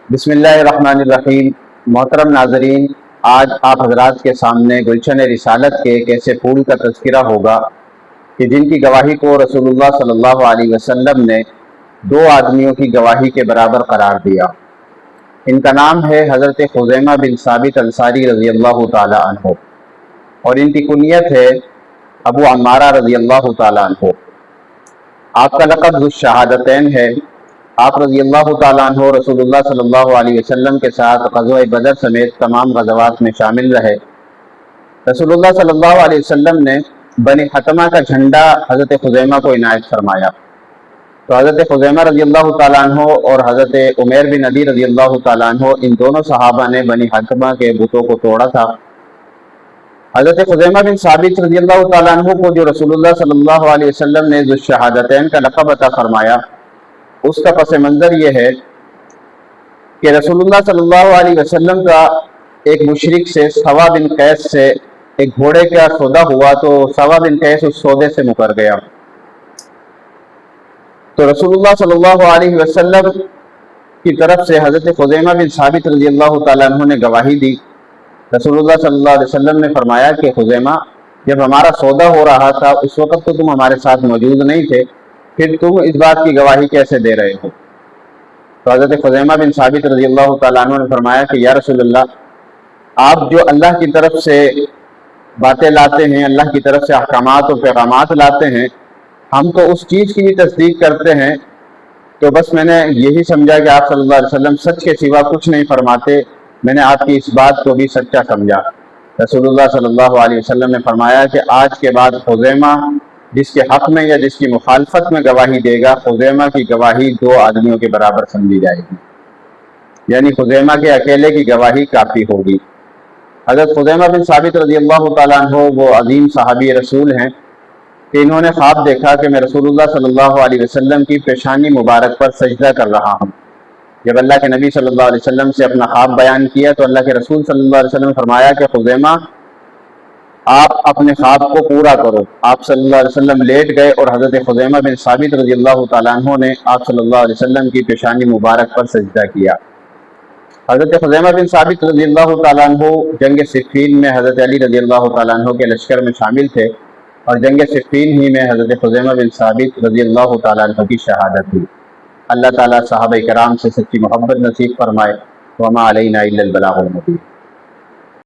بسم اللہ الرحمن الرحیم۔ محترم ناظرین، آج آپ حضرات کے سامنے گلشن رسالت کے ایک ایسے پھول کا تذکرہ ہوگا کہ جن کی گواہی کو رسول اللہ صلی اللہ علیہ وسلم نے دو آدمیوں کی گواہی کے برابر قرار دیا۔ ان کا نام ہے حضرت خزیمہ بن ثابت انصاری رضی اللہ تعالی عنہ، اور ان کی کنیت ہے ابو عمارہ رضی اللہ تعالی عنہ۔ آپ کا لقب ذو الشہادتین ہے۔ آپ رضی اللہ تعالیٰ عنہ رسول اللہ صلی اللہ علیہ وسلم کے ساتھ غزوہ بدر سمیت تمام غزوات میں شامل رہے۔ رسول اللہ صلی اللہ علیہ وسلم نے بنی حتمہ کا جھنڈا حضرت خزیمہ کو عنایت فرمایا، تو حضرت خزیمہ رضی اللہ تعالیٰ عنہ اور حضرت عمیر بن عدی رضی اللہ تعالیٰ عنہ، ان دونوں صحابہ نے بنی حتمہ کے بتوں کو توڑا تھا۔ حضرت خزیمہ بن ثابت رضی اللہ تعالیٰ عنہ کو جو رسول اللہ صلی اللہ علیہ وسلم نے ذو الشہادتین کا لقب عطا فرمایا، اس کا پس منظر یہ ہے کہ رسول اللہ صلی اللہ علیہ وسلم کا ایک مشرک سے سوا بن قیس سے ایک گھوڑے کا سودا ہوا، تو سوا بن قیس اس سودے سے مکر گیا۔ تو رسول اللہ صلی اللہ علیہ وسلم کی طرف سے حضرت خزیمہ بن ثابت رضی اللہ تعالیٰ عنہ نے گواہی دی۔ رسول اللہ صلی اللہ علیہ وسلم نے فرمایا کہ خزیمہ، جب ہمارا سودا ہو رہا تھا اس وقت تو تم ہمارے ساتھ موجود نہیں تھے، پھر تم اس بات کی گواہی کیسے دے رہے ہو؟ تو حضرت خزیمہ بن ثابت رضی اللہ تعالیٰ عنہ نے فرمایا کہ یا رسول اللہ، آپ جو اللہ کی طرف سے باتیں لاتے ہیں، اللہ کی طرف سے احکامات اور پیغامات لاتے ہیں، ہم تو اس چیز کی بھی تصدیق کرتے ہیں، تو بس میں نے یہی سمجھا کہ آپ صلی اللہ علیہ وسلم سچ کے سوا کچھ نہیں فرماتے، میں نے آپ کی اس بات کو بھی سچا سمجھا۔ رسول اللہ صلی اللہ علیہ وسلم نے فرمایا کہ آج کے بعد خزیمہ جس کے حق میں یا جس کی مخالفت میں گواہی دے گا، خزیمہ کی گواہی دو آدمیوں کے برابر سمجھی جائے گی، یعنی خزیمہ کے اکیلے کی گواہی کافی ہوگی۔ حضرت خزیمہ بن ثابت رضی اللہ تعالیٰ عنہ وہ عظیم صحابی رسول ہیں کہ انہوں نے خواب دیکھا کہ میں رسول اللہ صلی اللہ علیہ وسلم کی پیشانی مبارک پر سجدہ کر رہا ہوں۔ جب اللہ کے نبی صلی اللہ علیہ وسلم سے اپنا خواب بیان کیا تو اللہ کے رسول صلی اللہ علیہ وسلم نے فرمایا کہ خزیمہ، آپ اپنے خواب کو پورا کرو۔ آپ صلی اللہ علیہ وسلم لیٹ گئے اور حضرت خزیمہ بن ثابت رضی اللہ تعالیٰ عنہ نے آپ صلی اللہ علیہ وسلم کی پیشانی مبارک پر سجدہ کیا۔ حضرت خزیمہ بن ثابت رضی اللہ تعالیٰ عنہ جنگ صفین میں حضرت علی رضی اللہ تعالیٰ عنہ کے لشکر میں شامل تھے، اور جنگ صفین ہی میں حضرت خزیمہ بن ثابت رضی اللہ تعالیٰ عنہ کی شہادت ہوئی۔ اللہ تعالیٰ صحابہ کرام سے سچی محبت نصیب فرمائے۔ وما علینا الا البلاغ المبین۔